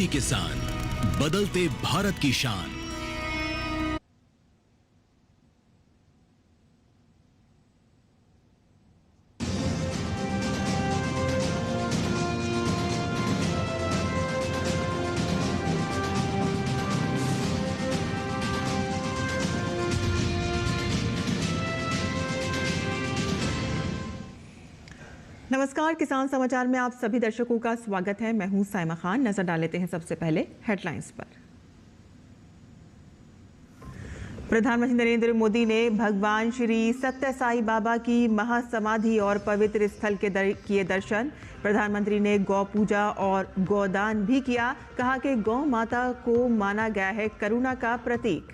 मेहनती किसान, बदलते भारत की शान। नमस्कार, किसान समाचार में आप सभी दर्शकों का स्वागत है। मैं हूं साइमा खान। नजर डाल लेते हैं सबसे पहले हेडलाइंस पर। प्रधानमंत्री नरेंद्र मोदी ने भगवान श्री सत्य साई बाबा की महासमाधि और पवित्र स्थल के किए दर्शन। प्रधानमंत्री ने गौ पूजा और गौदान भी किया। कहा कि गौ माता को माना गया है करुणा का प्रतीक।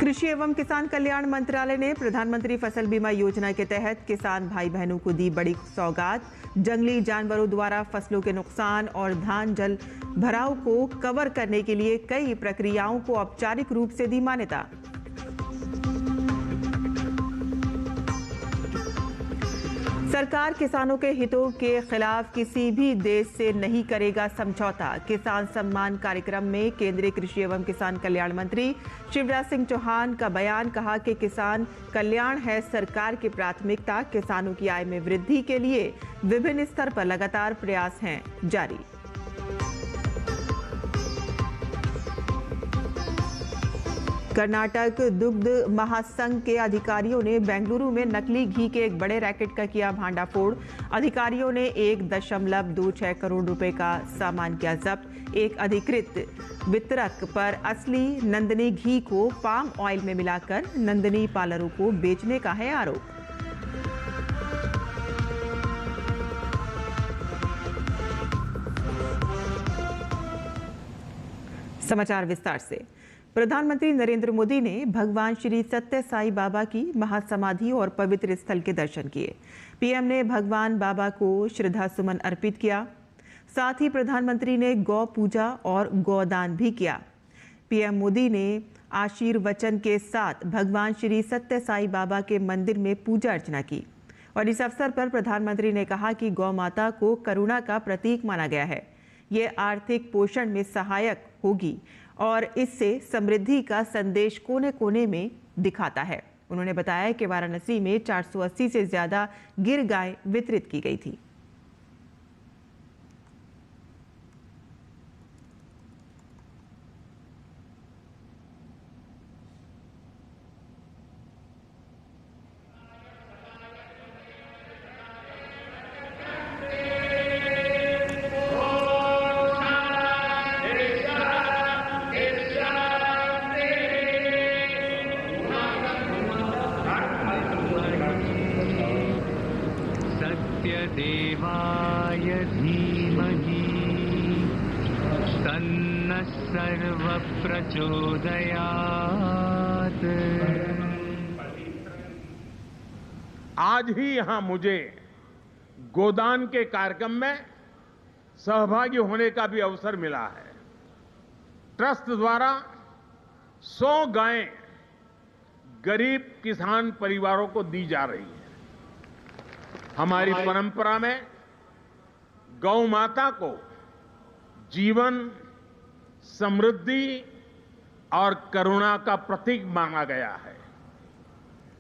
कृषि एवं किसान कल्याण मंत्रालय ने प्रधानमंत्री फसल बीमा योजना के तहत किसान भाई बहनों को दी बड़ी सौगात। जंगली जानवरों द्वारा फसलों के नुकसान और धान जल भराव को कवर करने के लिए कई प्रक्रियाओं को औपचारिक रूप से दी मान्यता। सरकार किसानों के हितों के खिलाफ किसी भी देश से नहीं करेगा समझौता। किसान सम्मान कार्यक्रम में केंद्रीय कृषि एवं किसान कल्याण मंत्री शिवराज सिंह चौहान का बयान। कहा कि किसान कल्याण है सरकार की प्राथमिकता। किसानों की आय में वृद्धि के लिए विभिन्न स्तर पर लगातार प्रयास हैं जारी। कर्नाटक दुग्ध महासंघ के अधिकारियों ने बेंगलुरु में नकली घी के एक बड़े रैकेट का किया भांडाफोड़। अधिकारियों ने 1.26 करोड़ रुपए का सामान किया जब्त। एक अधिकृत वितरक पर असली नंदनी घी को पाम ऑयल में मिलाकर नंदनी पार्लरों को बेचने का है आरोप। समाचार विस्तार से। प्रधानमंत्री नरेंद्र मोदी ने भगवान श्री सत्य साई बाबा की महासमाधि और पवित्र स्थल के दर्शन किए। पीएम ने भगवान बाबा को श्रद्धा सुमन अर्पित किया। साथ ही प्रधानमंत्री ने गौ पूजा और गौदान भी किया। पीएम मोदी ने आशीर्वचन के साथ भगवान श्री सत्य साई बाबा के मंदिर में पूजा अर्चना की और इस अवसर पर प्रधानमंत्री ने कहा कि गौ माता को करुणा का प्रतीक माना गया है। ये आर्थिक पोषण में सहायक होगी और इससे समृद्धि का संदेश कोने कोने में दिखाता है। उन्होंने बताया कि वाराणसी में 480 से ज्यादा गिर गाय वितरित की गई थी। देवाय धीमहि तन्नः सर्वः प्रचोदयात्। आज ही यहां मुझे गोदान के कार्यक्रम में सहभागी होने का भी अवसर मिला है। ट्रस्ट द्वारा 100 गायें गरीब किसान परिवारों को दी जा रही है। हमारी परंपरा में गौ माता को जीवन, समृद्धि और करुणा का प्रतीक माना गया है।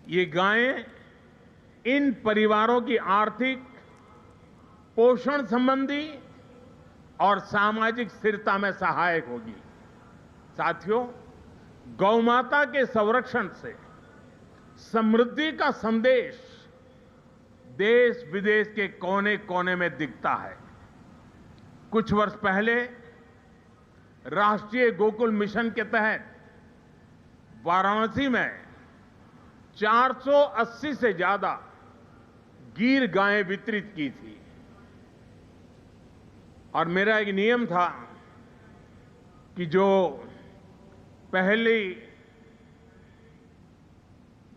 ये गायें इन परिवारों की आर्थिक, पोषण संबंधी और सामाजिक स्थिरता में सहायक होगी। साथियों, गौ माता के संरक्षण से समृद्धि का संदेश देश विदेश के कोने कोने में दिखता है। कुछ वर्ष पहले राष्ट्रीय गोकुल मिशन के तहत वाराणसी में 480 से ज्यादा गिर गायें वितरित की थी और मेरा एक नियम था कि जो पहली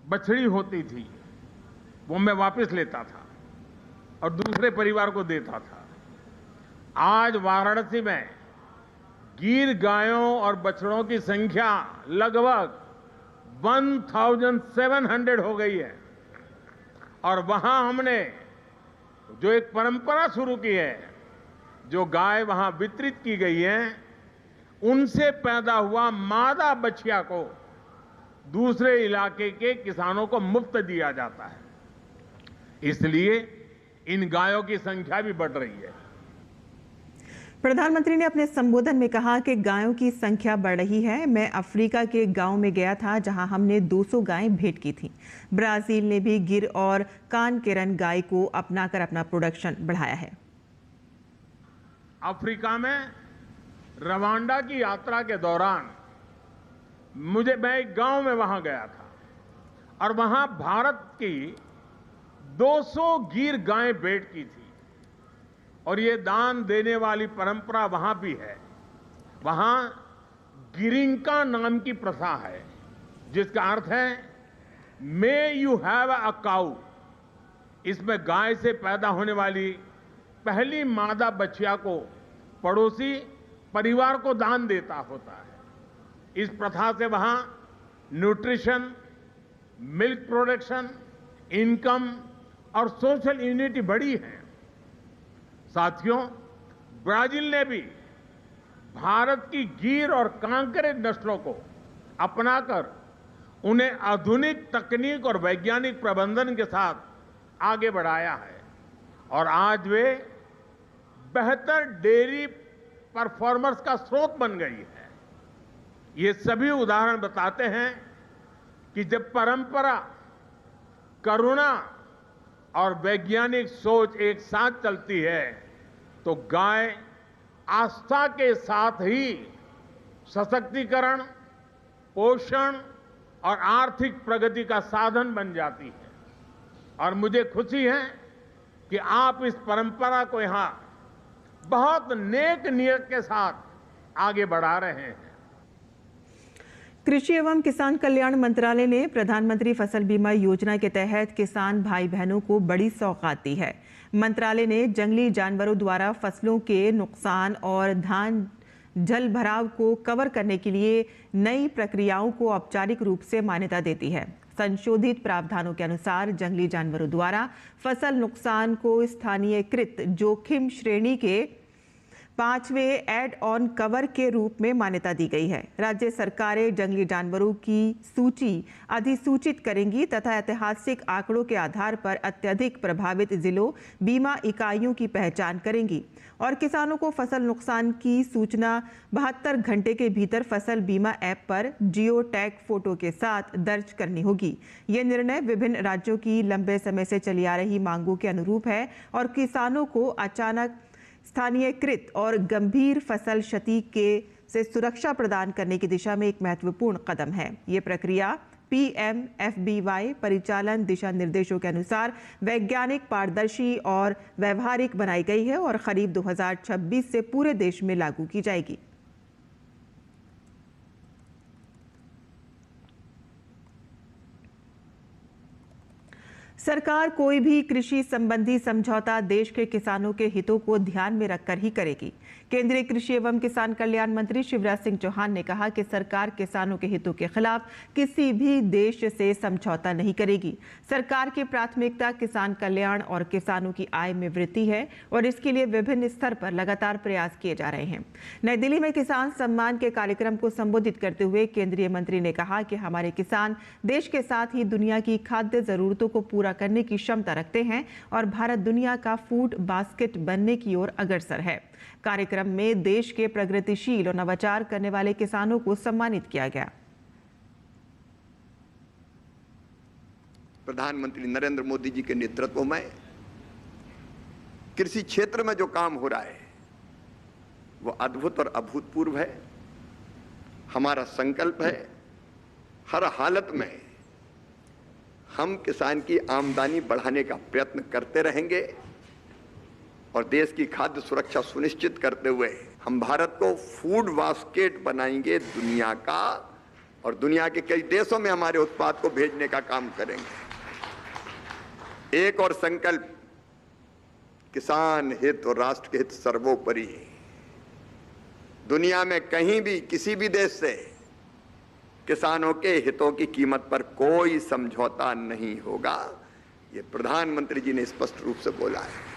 बछड़ी होती थी वो मैं वापस लेता था और दूसरे परिवार को देता था। आज वाराणसी में गिर गायों और बछड़ों की संख्या लगभग 1700 हो गई है और वहां हमने जो एक परंपरा शुरू की है, जो गाय वहां वितरित की गई है, उनसे पैदा हुआ मादा बछिया को दूसरे इलाके के किसानों को मुफ्त दिया जाता है। इसलिए इन गायों की संख्या भी बढ़ रही है। प्रधानमंत्री ने अपने संबोधन में कहा कि गायों की संख्या बढ़ रही है। मैं अफ्रीका के गांव में गया था जहां हमने 200 गायें भेंट की थी। ब्राजील ने भी गिर और कानकेरन गाय को अपनाकर अपना प्रोडक्शन बढ़ाया है। अफ्रीका में रवांडा की यात्रा के दौरान मैं एक गांव में वहां गया था और वहां भारत की 200 गिर गायें भेंट की थी और ये दान देने वाली परंपरा वहां भी है। वहां गिरिंका नाम की प्रथा है, जिसका अर्थ है मे यू हैव अ काऊ। इसमें गाय से पैदा होने वाली पहली मादा बछिया को पड़ोसी परिवार को दान देता होता है। इस प्रथा से वहां न्यूट्रिशन, मिल्क प्रोडक्शन, इनकम और सोशल यूनिटी बढ़ी है। साथियों, ब्राजील ने भी भारत की गिर और कांकरे नस्लों को अपनाकर उन्हें आधुनिक तकनीक और वैज्ञानिक प्रबंधन के साथ आगे बढ़ाया है और आज वे बेहतर डेयरी परफॉर्मर्स का स्रोत बन गई है। ये सभी उदाहरण बताते हैं कि जब परंपरा, करुणा और वैज्ञानिक सोच एक साथ चलती है तो गाय आस्था के साथ ही सशक्तिकरण, पोषण और आर्थिक प्रगति का साधन बन जाती है। और मुझे खुशी है कि आप इस परंपरा को यहां बहुत नेक नियत के साथ आगे बढ़ा रहे हैं। कृषि एवं किसान कल्याण मंत्रालय ने प्रधानमंत्री फसल बीमा योजना के तहत किसान भाई बहनों को बड़ी सौगात दी है। मंत्रालय ने जंगली जानवरों द्वारा फसलों के नुकसान और धान जल भराव को कवर करने के लिए नई प्रक्रियाओं को औपचारिक रूप से मान्यता देती है। संशोधित प्रावधानों के अनुसार जंगली जानवरों द्वारा फसल नुकसान को स्थानीयकृत जोखिम श्रेणी के 5वें एड ऑन कवर के रूप में मान्यता दी गई है। राज्य सरकारें जंगली जानवरों की सूची अधिसूचित करेंगी तथा ऐतिहासिक आंकड़ों के आधार पर अत्यधिक प्रभावित जिलों बीमा इकाइयों की पहचान करेंगी और किसानों को फसल नुकसान की सूचना 72 घंटे के भीतर फसल बीमा ऐप पर जियो टैग फोटो के साथ दर्ज करनी होगी। ये निर्णय विभिन्न राज्यों की लंबे समय से चली आ रही मांगों के अनुरूप है और किसानों को अचानक स्थानीयकृत और गंभीर फसल क्षति से सुरक्षा प्रदान करने की दिशा में एक महत्वपूर्ण कदम है। ये प्रक्रिया PMFBY परिचालन दिशा निर्देशों के अनुसार वैज्ञानिक, पारदर्शी और व्यवहारिक बनाई गई है और खरीफ 2026 से पूरे देश में लागू की जाएगी। सरकार कोई भी कृषि संबंधी समझौता देश के किसानों के हितों को ध्यान में रखकर ही करेगी। केंद्रीय कृषि एवं किसान कल्याण मंत्री शिवराज सिंह चौहान ने कहा कि सरकार किसानों के हितों के खिलाफ किसी भी देश से समझौता नहीं करेगी। सरकार की प्राथमिकता किसान कल्याण और किसानों की आय में वृद्धि है और इसके लिए विभिन्न स्तर पर लगातार प्रयास किए जा रहे हैं। नई दिल्ली में किसान सम्मान के कार्यक्रम को संबोधित करते हुए केंद्रीय मंत्री ने कहा कि हमारे किसान देश के साथ ही दुनिया की खाद्य जरूरतों को पूरा करने की क्षमता रखते हैं और भारत दुनिया का फूड बास्केट बनने की ओर अग्रसर है। कार्यक्रम में देश के प्रगतिशील और नवाचार करने वाले किसानों को सम्मानित किया गया। प्रधानमंत्री नरेंद्र मोदी जी के नेतृत्व में कृषि क्षेत्र में जो काम हो रहा है वो अद्भुत और अभूतपूर्व है। हमारा संकल्प है हर हालत में हम किसान की आमदनी बढ़ाने का प्रयत्न करते रहेंगे और देश की खाद्य सुरक्षा सुनिश्चित करते हुए हम भारत को फूड बास्केट बनाएंगे दुनिया का और दुनिया के कई देशों में हमारे उत्पाद को भेजने का काम करेंगे। एक और संकल्प, किसान हित और राष्ट्र के हित सर्वोपरि। दुनिया में कहीं भी किसी भी देश से किसानों के हितों की कीमत पर कोई समझौता नहीं होगा। ये प्रधानमंत्री जी ने स्पष्ट रूप से बोला है।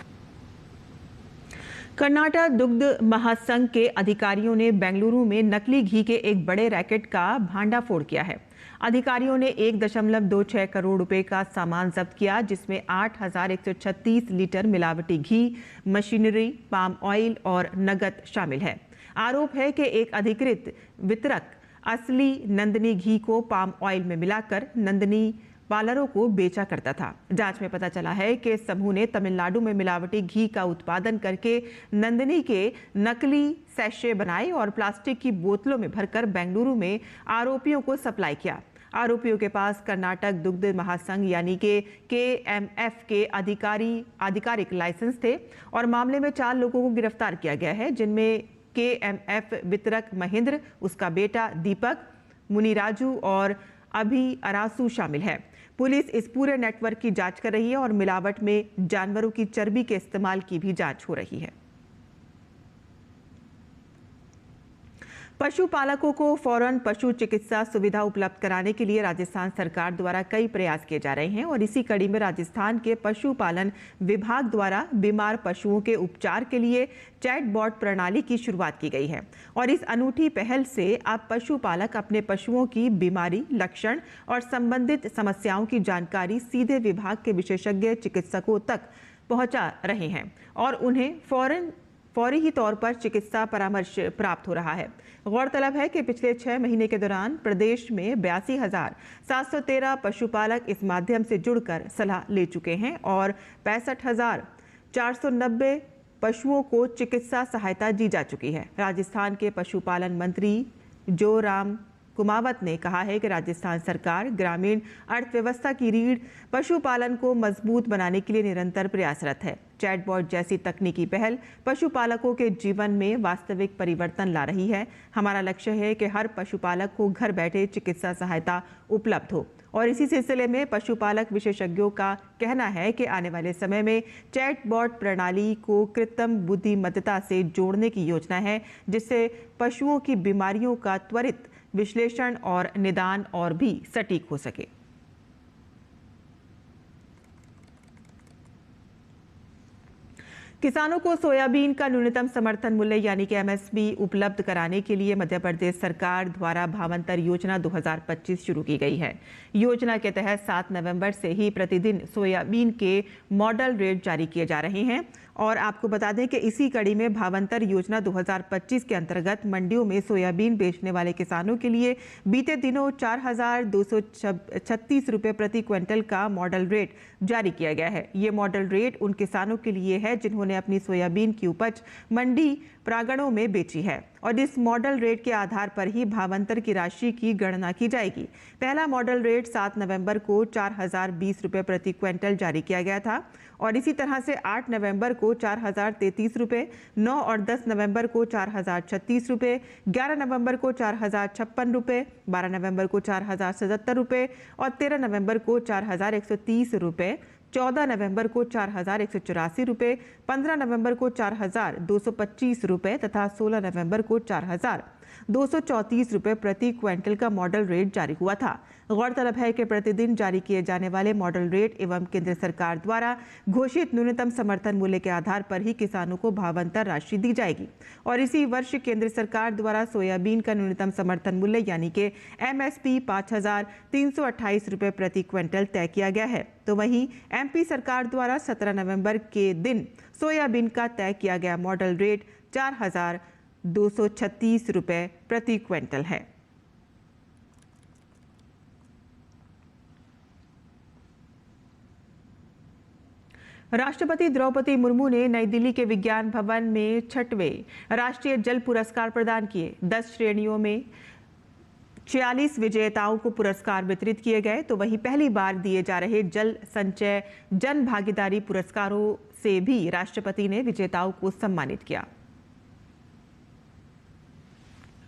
कर्नाटक दुग्ध महासंघ के अधिकारियों ने बेंगलुरु में नकली घी के एक बड़े रैकेट का भांडाफोड़ किया है। अधिकारियों ने 1.26 करोड़ रुपए का सामान जब्त किया, जिसमें 8,136 लीटर मिलावटी घी, मशीनरी, पाम ऑयल और नकद शामिल है। आरोप है कि एक अधिकृत वितरक असली नंदनी घी को पाम ऑयल में मिलाकर नंदनी पार्लरों को बेचा करता था। जांच में पता चला है कि समूह ने तमिलनाडु में मिलावटी घी का उत्पादन करके नंदनी के नकली सैशे बनाए और प्लास्टिक की बोतलों में भरकर बेंगलुरु में आरोपियों को सप्लाई किया। आरोपियों के पास कर्नाटक दुग्ध महासंघ यानी कि KMF के आधिकारिक लाइसेंस थे और मामले में 4 लोगों को गिरफ्तार किया गया है, जिनमें KMF वितरक महेंद्र, उसका बेटा दीपक, मुनिराजू और अभी अरासू शामिल है। पुलिस इस पूरे नेटवर्क की जांच कर रही है और मिलावट में जानवरों की चर्बी के इस्तेमाल की भी जांच हो रही है। पशुपालकों को फौरन पशु चिकित्सा सुविधा उपलब्ध कराने के लिए राजस्थान सरकार द्वारा कई प्रयास किए जा रहे हैं और इसी कड़ी में राजस्थान के पशुपालन विभाग द्वारा बीमार पशुओं के उपचार के लिए चैटबॉट प्रणाली की शुरुआत की गई है। और इस अनूठी पहल से अब पशुपालक अपने पशुओं की बीमारी, लक्षण और संबंधित समस्याओं की जानकारी सीधे विभाग के विशेषज्ञ चिकित्सकों तक पहुंचा रहे हैं और उन्हें फौरी ही तौर पर चिकित्सा परामर्श प्राप्त हो रहा है। गौरतलब है कि पिछले 6 महीने के दौरान प्रदेश में 82,713 पशुपालक इस माध्यम से जुड़कर सलाह ले चुके हैं और 65,490 पशुओं को चिकित्सा सहायता दी जा चुकी है। राजस्थान के पशुपालन मंत्री जोराम कुमावत ने कहा है कि राजस्थान सरकार ग्रामीण अर्थव्यवस्था की रीढ़ पशुपालन को मजबूत बनाने के लिए निरंतर प्रयासरत है। चैटबॉट जैसी तकनीकी पहल पशुपालकों के जीवन में वास्तविक परिवर्तन ला रही है। हमारा लक्ष्य है कि हर पशुपालक को घर बैठे चिकित्सा सहायता उपलब्ध हो और इसी सिलसिले में पशुपालक विशेषज्ञों का कहना है कि आने वाले समय में चैटबॉट प्रणाली को कृत्रिम बुद्धिमत्ता से जोड़ने की योजना है, जिससे पशुओं की बीमारियों का त्वरित विश्लेषण और निदान और भी सटीक हो सके। किसानों को सोयाबीन का न्यूनतम समर्थन मूल्य यानी कि MSP उपलब्ध कराने के लिए मध्य प्रदेश सरकार द्वारा भावांतर योजना 2025 शुरू की गई है। योजना के तहत 7 नवंबर से ही प्रतिदिन सोयाबीन के मॉडल रेट जारी किए जा रहे हैं और आपको बता दें कि इसी कड़ी में भावांतर योजना 2025 के अंतर्गत मंडियों में सोयाबीन बेचने वाले किसानों के लिए बीते दिनों 4,236 रुपये प्रति क्विंटल का मॉडल रेट जारी किया गया है। ये मॉडल रेट उन किसानों के लिए है जिन्होंने अपनी सोयाबीन की उपज मंडी प्रांगणों में बेची है और इस मॉडल रेट के आधार पर ही भावांतर की राशि की गणना की जाएगी। पहला मॉडल रेट 7 नवंबर को 4,020 रुपये प्रति क्विंटल जारी किया गया था और इसी तरह से 8 नवंबर को 4,033 रुपये, 9 और 10 नवंबर को 4,036 रुपये, 11 नवंबर को 4,056 रुपये, 12 नवंबर को 4,077 रुपये और 13 नवंबर को 4,130 रुपये, 14 नवंबर को 4,184 रुपये, 15 नवंबर को 4,225 रुपये तथा 16 नवंबर को 4,234 रुपये प्रति क्विंटल का मॉडल रेट जारी हुआ था। गौरतलब है कि प्रतिदिन जारी किए जाने वाले मॉडल रेट एवं केंद्र सरकार द्वारा घोषित न्यूनतम समर्थन मूल्य के आधार पर ही किसानों को भावांतर राशि दी जाएगी और इसी वर्ष केंद्र सरकार द्वारा सोयाबीन का न्यूनतम समर्थन मूल्य यानी कि MSP 5,328 रुपये प्रति क्विंटल तय किया गया है। तो वहीं MP सरकार द्वारा 17 नवंबर के दिन सोयाबीन का तय किया गया मॉडल रेट 4,236 रुपये प्रति क्विंटल है। राष्ट्रपति द्रौपदी मुर्मू ने नई दिल्ली के विज्ञान भवन में 6वें राष्ट्रीय जल पुरस्कार प्रदान किए। 10 श्रेणियों में 46 विजेताओं को पुरस्कार वितरित किए गए। तो वहीं पहली बार दिए जा रहे जल संचय जन भागीदारी पुरस्कारों से भी राष्ट्रपति ने विजेताओं को सम्मानित किया।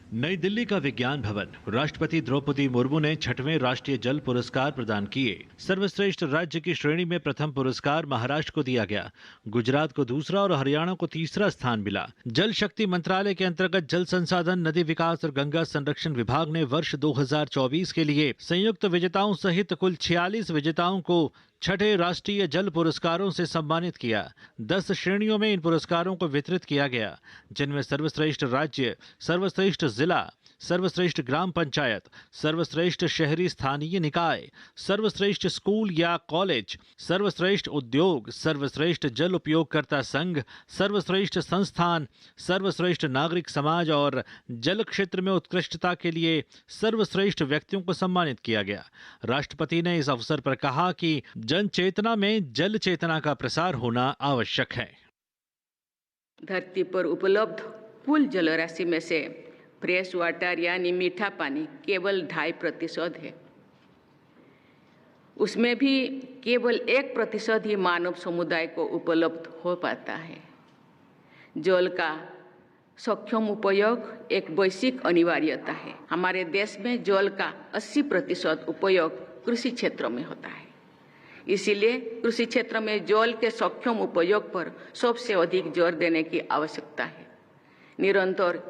नई दिल्ली का विज्ञान भवन। राष्ट्रपति द्रौपदी मुर्मू ने 6वें राष्ट्रीय जल पुरस्कार प्रदान किए। सर्वश्रेष्ठ राज्य की श्रेणी में प्रथम पुरस्कार महाराष्ट्र को दिया गया, गुजरात को दूसरा और हरियाणा को तीसरा स्थान मिला। जल शक्ति मंत्रालय के अंतर्गत जल संसाधन, नदी विकास और गंगा संरक्षण विभाग ने वर्ष 2024 के लिए संयुक्त विजेताओं सहित कुल 46 विजेताओं को 6ठे राष्ट्रीय जल पुरस्कारों से सम्मानित किया। 10 श्रेणियों में इन पुरस्कारों को वितरित किया गया, जिनमें सर्वश्रेष्ठ राज्य, सर्वश्रेष्ठ जिला, सर्वश्रेष्ठ ग्राम पंचायत, सर्वश्रेष्ठ शहरी स्थानीय निकाय, सर्वश्रेष्ठ स्कूल या कॉलेज, सर्वश्रेष्ठ उद्योग, सर्वश्रेष्ठ जल उपयोगकर्ता संघ, सर्वश्रेष्ठ संस्थान, सर्वश्रेष्ठ नागरिक समाज और जल क्षेत्र में उत्कृष्टता के लिए सर्वश्रेष्ठ व्यक्तियों को सम्मानित किया गया। राष्ट्रपति ने इस अवसर पर कहा कि जन चेतना में जल चेतना का प्रसार होना आवश्यक है। धरती पर उपलब्ध कुल जलराशि में से फ्रेश वाटर यानी मीठा पानी केवल 2.5% है। उसमें भी केवल 1% ही मानव समुदाय को उपलब्ध हो पाता है। जल का सक्षम उपयोग एक वैश्विक अनिवार्यता है। हमारे देश में जल का 80% उपयोग कृषि क्षेत्र में होता है। इसीलिए कृषि क्षेत्र में जल के सक्षम उपयोग पर सबसे अधिक जोर देने की आवश्यकता है। निरंतर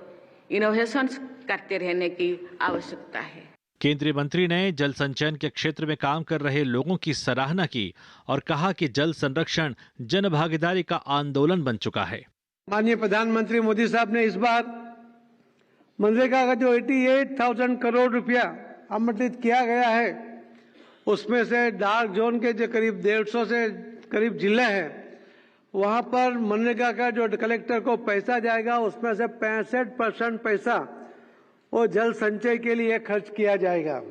इनोवेशन करते रहने की आवश्यकता है। केंद्रीय मंत्री ने जल संचयन के क्षेत्र में काम कर रहे लोगों की सराहना की और कहा कि जल संरक्षण जन भागीदारी का आंदोलन बन चुका है। माननीय प्रधानमंत्री मोदी साहब ने इस बार मनरेगा का जो 88,000 करोड़ रुपया आवंटित किया गया है, उसमें से डार्क जोन के जो करीब 150 से करीब जिले हैं, वहां पर मनरेगा का जो कलेक्टर को पैसा जाएगा, उसमें से 65% पैसा वो जल संचय के लिए खर्च किया जाएगा।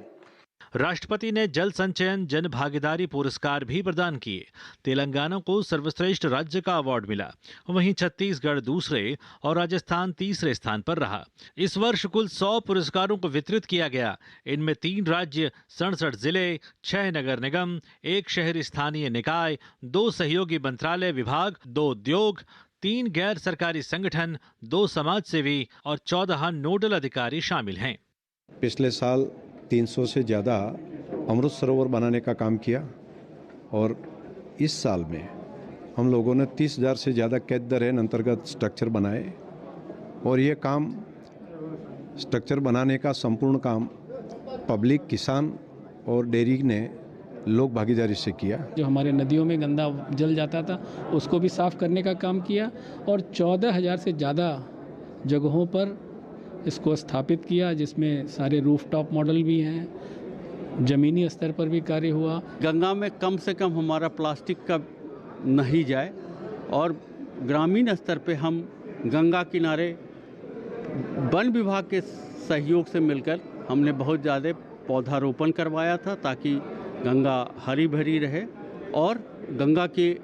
राष्ट्रपति ने जल संचयन जन भागीदारी पुरस्कार भी प्रदान किए। तेलंगाना को सर्वश्रेष्ठ राज्य का अवार्ड मिला, वहीं छत्तीसगढ़ दूसरे और राजस्थान तीसरे स्थान पर रहा। इस वर्ष कुल 100 पुरस्कारों को वितरित किया गया। इनमें 3 राज्य, 67 जिले, 6 नगर निगम, 1 शहरी स्थानीय निकाय, 2 सहयोगी मंत्रालय विभाग, 2 उद्योग, 3 गैर सरकारी संगठन, 2 समाजसेवी और 14 नोडल अधिकारी शामिल हैं। पिछले साल 300 से ज़्यादा अमृत सरोवर बनाने का काम किया और इस साल में हम लोगों ने 30,000 से ज़्यादा कैच द रेन अंतर्गत स्ट्रक्चर बनाए और ये काम स्ट्रक्चर बनाने का संपूर्ण काम पब्लिक, किसान और डेयरी ने लोक भागीदारी से किया। जो हमारे नदियों में गंदा जल जाता था उसको भी साफ करने का काम किया और 14,000 से ज़्यादा जगहों पर इसको स्थापित किया, जिसमें सारे रूफटॉप मॉडल भी हैं। ज़मीनी स्तर पर भी कार्य हुआ। गंगा में कम से कम हमारा प्लास्टिक का नहीं जाए और ग्रामीण स्तर पे हम गंगा किनारे वन विभाग के सहयोग से मिलकर हमने बहुत ज़्यादा पौधारोपण करवाया था ताकि गंगा हरी भरी रहे और गंगा की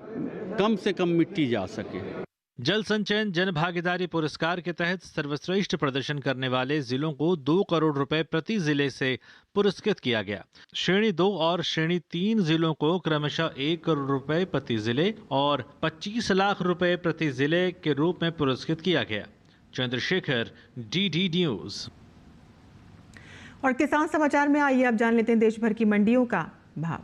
कम से कम मिट्टी जा सके। जल संचयन जन भागीदारी पुरस्कार के तहत सर्वश्रेष्ठ प्रदर्शन करने वाले जिलों को 2 करोड़ रुपए प्रति जिले से पुरस्कृत किया गया। श्रेणी 2 और श्रेणी 3 जिलों को क्रमशः 1 करोड़ रुपए प्रति जिले और 25 लाख रुपए प्रति जिले के रूप में पुरस्कृत किया गया। Chandrashekhar, DD news. और किसान समाचार में आइए अब जान लेते हैं देश भर की मंडियों का भाव।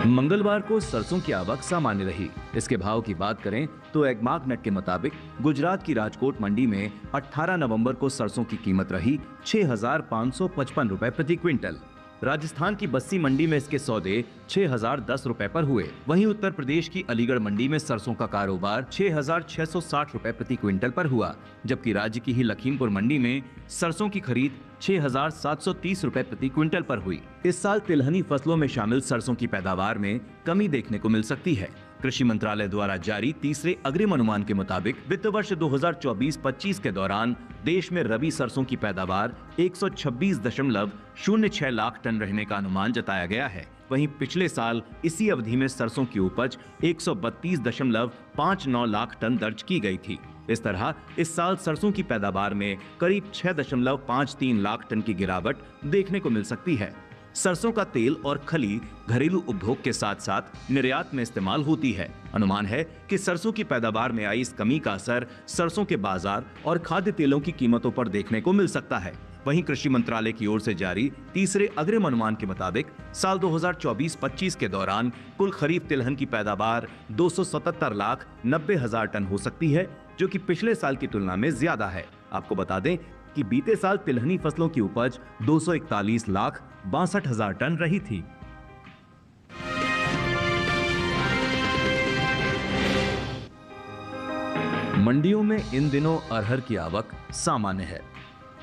मंगलवार को सरसों की आवक सामान्य रही। इसके भाव की बात करें तो एग्मार्कनेट के मुताबिक गुजरात की राजकोट मंडी में 18 नवंबर को सरसों की कीमत रही 6,555 रुपए प्रति क्विंटल। राजस्थान की बस्सी मंडी में इसके सौदे 6,010 रुपए पर हुए। वहीं उत्तर प्रदेश की अलीगढ़ मंडी में सरसों का कारोबार 6,660 रुपए प्रति क्विंटल पर हुआ, जबकि राज्य की ही लखीमपुर मंडी में सरसों की खरीद 6,730 रुपए प्रति क्विंटल पर हुई। इस साल तिलहनी फसलों में शामिल सरसों की पैदावार में कमी देखने को मिल सकती है। कृषि मंत्रालय द्वारा जारी तीसरे अग्रिम अनुमान के मुताबिक वित्त वर्ष 2024-25 के दौरान देश में रबी सरसों की पैदावार 126.06 लाख टन रहने का अनुमान जताया गया है। वहीं पिछले साल इसी अवधि में सरसों की उपज 132.59 लाख टन दर्ज की गई थी। इस तरह इस साल सरसों की पैदावार में करीब 6.53 लाख टन की गिरावट देखने को मिल सकती है। सरसों का तेल और खली घरेलू उपभोग के साथ साथ निर्यात में इस्तेमाल होती है। अनुमान है कि सरसों की पैदावार में आई इस कमी का असर सरसों के बाजार और खाद्य तेलों की कीमतों पर देखने को मिल सकता है। वहीं कृषि मंत्रालय की ओर से जारी तीसरे अग्रिम अनुमान के मुताबिक साल 2024-25 के दौरान कुल खरीफ तिलहन की पैदावार 277,90,000 टन हो सकती है, जो कि पिछले साल की तुलना में ज्यादा है। आपको बता दें कि बीते साल तिलहनी फसलों की उपज 241,62,000 टन रही थी। मंडियों में इन दिनों अरहर की आवक सामान्य है।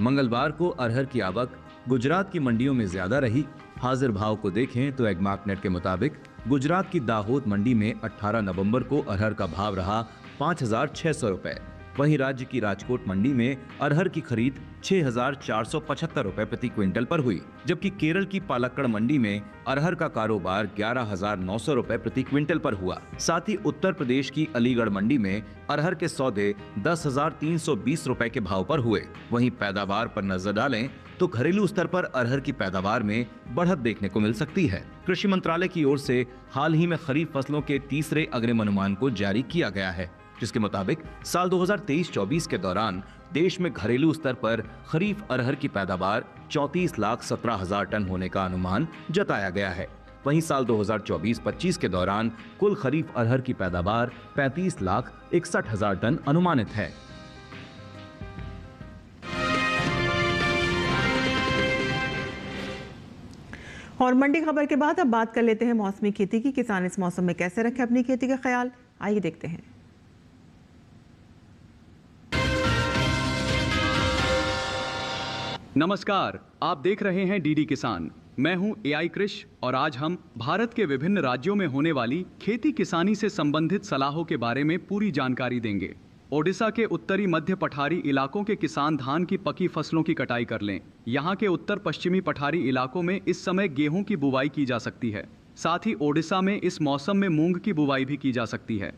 मंगलवार को अरहर की आवक गुजरात की मंडियों में ज्यादा रही। हाजिर भाव को देखें तो एग्मार्कनेट के मुताबिक गुजरात की दाहोद मंडी में 18 नवंबर को अरहर का भाव रहा 5,600 रुपए। वहीं राज्य की राजकोट मंडी में अरहर की खरीद 6,475 रुपए प्रति क्विंटल पर हुई, जबकि केरल की पालक्कड़ मंडी में अरहर का कारोबार 11,900 रुपए प्रति क्विंटल पर हुआ। साथ ही उत्तर प्रदेश की अलीगढ़ मंडी में अरहर के सौदे 10,320 रुपए के भाव पर हुए। वहीं पैदावार पर नजर डालें तो घरेलू स्तर पर अरहर की पैदावार में बढ़त देखने को मिल सकती है। कृषि मंत्रालय की ओर से हाल ही में खरीफ फसलों के तीसरे अग्रिम अनुमान को जारी किया गया है, जिसके मुताबिक साल 2023-24 के दौरान देश में घरेलू स्तर पर खरीफ अरहर की पैदावार 34,17,000 टन होने का अनुमान जताया गया है। वहीं साल 2024-25 के दौरान कुल खरीफ अरहर की पैदावार 35,61,000 टन अनुमानित है। और मंडी खबर के बाद अब बात कर लेते हैं मौसमी खेती की। किसान इस मौसम में कैसे रखें अपनी खेती का ख्याल, आइए देखते हैं। नमस्कार, आप देख रहे हैं डीडी किसान। मैं हूं एआई कृष और आज हम भारत के विभिन्न राज्यों में होने वाली खेती किसानी से संबंधित सलाहों के बारे में पूरी जानकारी देंगे। ओडिशा के उत्तरी मध्य पठारी इलाकों के किसान धान की पकी फसलों की कटाई कर लें। यहाँ के उत्तर पश्चिमी पठारी इलाकों में इस समय गेहूं की बुवाई की जा सकती है। साथ ही ओडिशा में इस मौसम में मूंग की बुवाई भी की जा सकती है।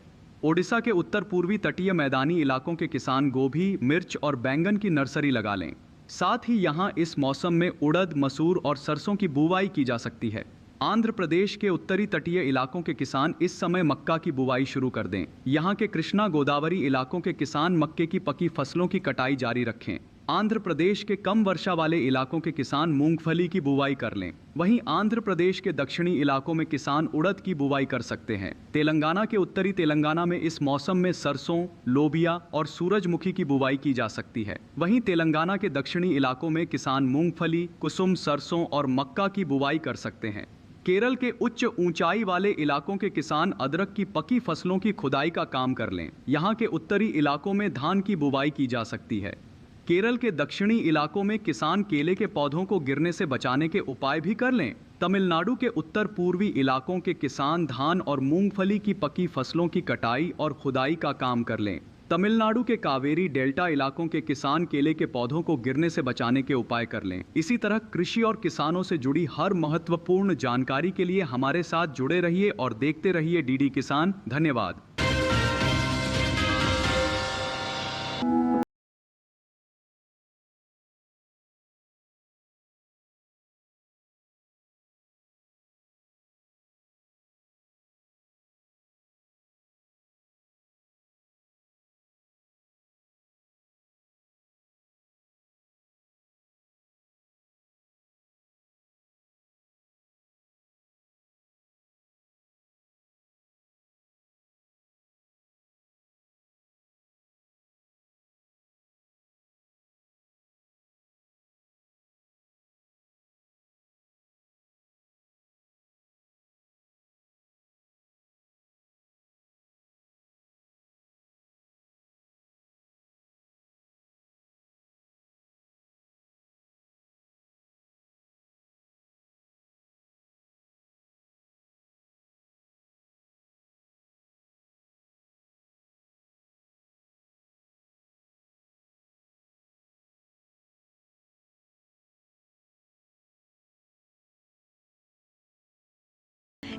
ओडिशा के उत्तर पूर्वी तटीय मैदानी इलाकों के किसान गोभी, मिर्च और बैंगन की नर्सरी लगा लें। साथ ही यहाँ इस मौसम में उड़द, मसूर और सरसों की बुवाई की जा सकती है। आंध्र प्रदेश के उत्तरी तटीय इलाकों के किसान इस समय मक्का की बुवाई शुरू कर दें। यहाँ के कृष्णा गोदावरी इलाकों के किसान मक्के की पकी फसलों की कटाई जारी रखें। आंध्र प्रदेश के कम वर्षा वाले इलाकों के किसान मूंगफली की बुवाई कर लें। वहीं आंध्र प्रदेश के दक्षिणी इलाकों में किसान उड़द की बुवाई कर सकते हैं। तेलंगाना के उत्तरी तेलंगाना में इस मौसम में सरसों, लोबिया और सूरजमुखी की बुवाई की जा सकती है। वहीं तेलंगाना के दक्षिणी इलाकों में किसान मूंगफली, कुसुम, सरसों और मक्का की बुवाई कर सकते हैं। केरल के उच्च ऊंचाई वाले इलाकों के किसान अदरक की पकी फसलों की खुदाई का काम कर लें। यहाँ के उत्तरी इलाकों में धान की बुवाई की जा सकती है। केरल के दक्षिणी इलाकों में किसान केले के पौधों को गिरने से बचाने के उपाय भी कर लें। तमिलनाडु के उत्तर पूर्वी इलाकों के किसान धान और मूंगफली की पकी फसलों की कटाई और खुदाई का काम कर लें। तमिलनाडु के कावेरी डेल्टा इलाकों के किसान केले के पौधों को गिरने से बचाने के उपाय कर लें। इसी तरह कृषि और किसानों से जुड़ी हर महत्वपूर्ण जानकारी के लिए हमारे साथ जुड़े रहिए और देखते रहिए डीडी किसान। धन्यवाद।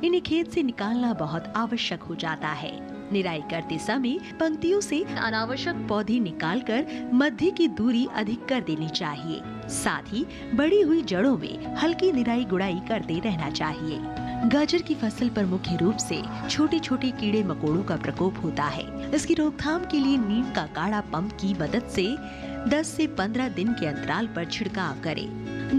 इन्हें खेत से निकालना बहुत आवश्यक हो जाता है। निराई करते समय पंक्तियों से अनावश्यक पौधे निकालकर मध्य की दूरी अधिक कर देनी चाहिए। साथ ही बढ़ी हुई जड़ों में हल्की निराई गुड़ाई करते रहना चाहिए। गाजर की फसल पर मुख्य रूप से छोटे छोटे कीड़े मकोड़ों का प्रकोप होता है। इसकी रोकथाम के लिए नीम का काढ़ा पंप की मदद से 10 से 15 दिन के अंतराल पर छिड़काव करें।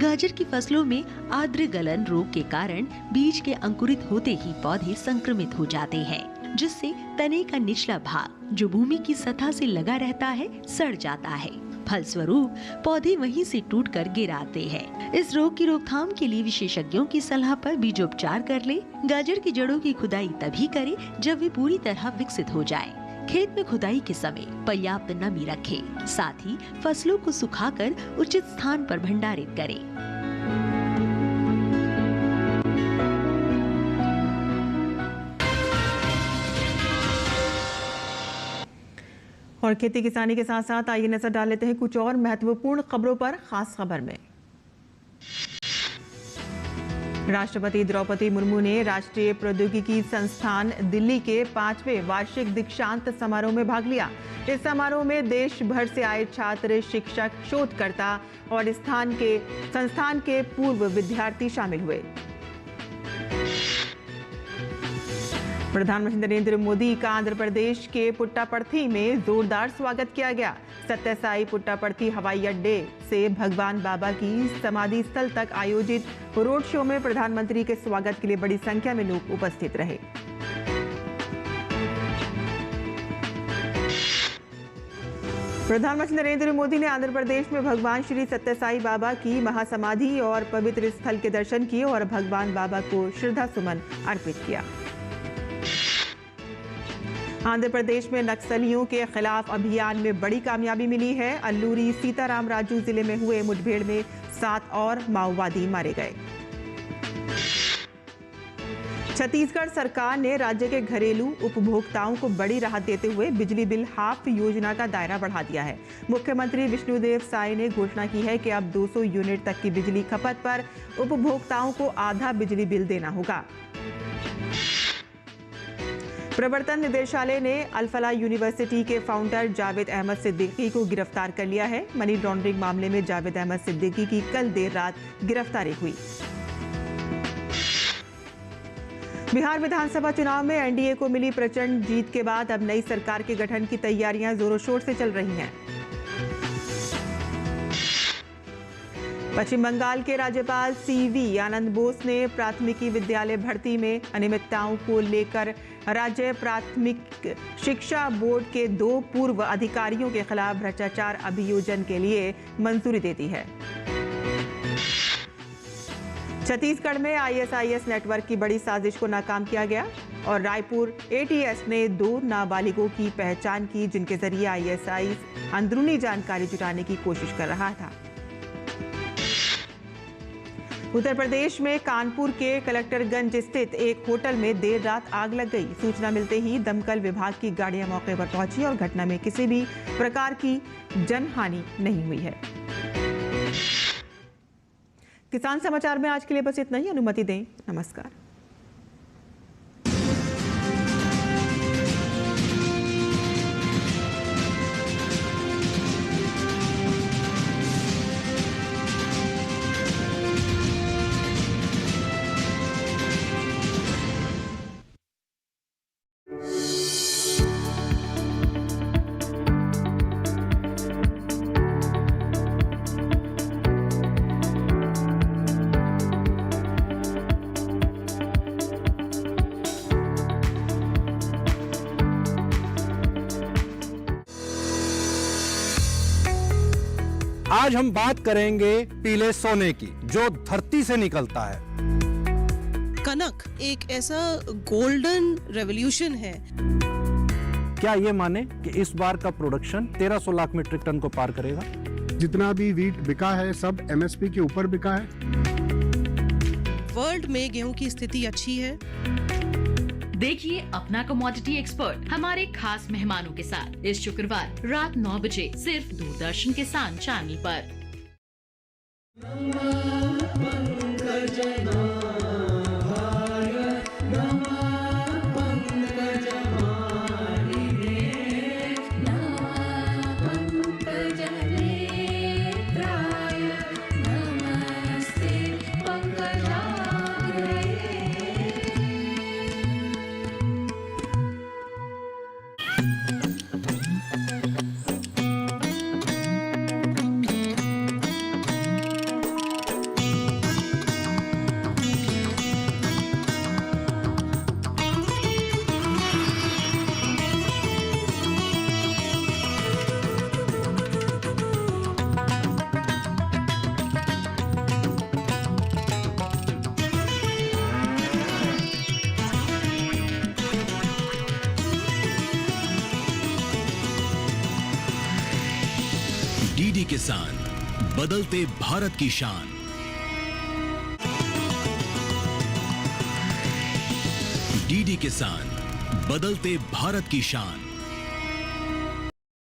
गाजर की फसलों में आर्द्र गलन रोग के कारण बीज के अंकुरित होते ही पौधे संक्रमित हो जाते हैं, जिससे तने का निचला भाग जो भूमि की सतह से लगा रहता है सड़ जाता है। फलस्वरूप पौधे वहीं से टूटकर गिर आते हैं। इस रोग की रोकथाम के लिए विशेषज्ञों की सलाह पर बीजोपचार कर ले। गाजर की जड़ों की खुदाई तभी करें जब वे पूरी तरह विकसित हो जाएं। खेत में खुदाई के समय पर्याप्त नमी रखें। साथ ही फसलों को सुखाकर उचित स्थान पर भंडारित करें। और खेती किसानी के साथ साथ आइए नजर डाल लेते हैं कुछ और महत्वपूर्ण खबरों पर। खास खबर में राष्ट्रपति द्रौपदी मुर्मू ने राष्ट्रीय प्रौद्योगिकी संस्थान दिल्ली के 5वें वार्षिक दीक्षांत समारोह में भाग लिया। इस समारोह में देश भर से आए छात्र, शिक्षक, शोधकर्ता और संस्थान के पूर्व विद्यार्थी शामिल हुए। प्रधानमंत्री नरेंद्र मोदी का आंध्र प्रदेश के पुट्टापर्थी में जोरदार स्वागत किया गया। सत्यसाई पुट्टापर्थी हवाई अड्डे से भगवान बाबा की समाधि स्थल तक आयोजित रोड शो में प्रधानमंत्री के स्वागत के लिए बड़ी संख्या में लोग उपस्थित रहे। प्रधानमंत्री नरेंद्र मोदी ने आंध्र प्रदेश में भगवान श्री सत्यसाई बाबा की महासमाधि और पवित्र स्थल के दर्शन किए और भगवान बाबा को श्रद्धा सुमन अर्पित किया। आंध्र प्रदेश में नक्सलियों के खिलाफ अभियान में बड़ी कामयाबी मिली है। अल्लूरी सीताराम राजू जिले में हुए मुठभेड़ में 7 और माओवादी मारे गए। छत्तीसगढ़ सरकार ने राज्य के घरेलू उपभोक्ताओं को बड़ी राहत देते हुए बिजली बिल हाफ योजना का दायरा बढ़ा दिया है। मुख्यमंत्री विष्णुदेव साय ने घोषणा की है कि अब 200 यूनिट तक की बिजली खपत पर उपभोक्ताओं को आधा बिजली बिल देना होगा। प्रवर्तन निदेशालय ने अल-फलाह यूनिवर्सिटी के फाउंडर जावेद अहमद सिद्दीकी को गिरफ्तार कर लिया है। मनी लॉन्ड्रिंग मामले में जावेद अहमद सिद्दीकी की कल देर रात गिरफ्तारी हुई। बिहार विधानसभा चुनाव में एनडीए को मिली प्रचंड जीत के बाद अब नई सरकार के गठन की तैयारियां जोरों शोर से चल रही हैं। पश्चिम बंगाल के राज्यपाल सीवी आनंद बोस ने प्राथमिकी विद्यालय भर्ती में अनियमितताओं को लेकर राज्य प्राथमिक शिक्षा बोर्ड के 2 पूर्व अधिकारियों के खिलाफ भ्रष्टाचार अभियोजन के लिए मंजूरी दे दी है। छत्तीसगढ़ में आईएसआईएस नेटवर्क की बड़ी साजिश को नाकाम किया गया और रायपुर एटीएस ने 2 नाबालिगों की पहचान की, जिनके जरिए आईएसआई अंदरूनी जानकारी जुटाने की कोशिश कर रहा था। उत्तर प्रदेश में कानपुर के कलेक्टरगंज स्थित एक होटल में देर रात आग लग गई। सूचना मिलते ही दमकल विभाग की गाड़ियां मौके पर पहुंची और घटना में किसी भी प्रकार की जनहानि नहीं हुई है। किसान समाचार में आज के लिए बस इतना ही। अनुमति दें। नमस्कार। आज हम बात करेंगे पीले सोने की, जो धरती से निकलता है। कनक एक ऐसा गोल्डन रेवोल्यूशन है। क्या ये माने कि इस बार का प्रोडक्शन 1300 लाख मीट्रिक टन को पार करेगा? जितना भी व्हीट बिका है सब एमएसपी के ऊपर बिका है। वर्ल्ड में गेहूं की स्थिति अच्छी है। देखिए अपना कमोडिटी एक्सपर्ट हमारे खास मेहमानों के साथ इस शुक्रवार रात 9 बजे सिर्फ दूरदर्शन किसान चैनल पर। डीडी किसान, बदलते भारत की शान। डीडी किसान, बदलते भारत की शान।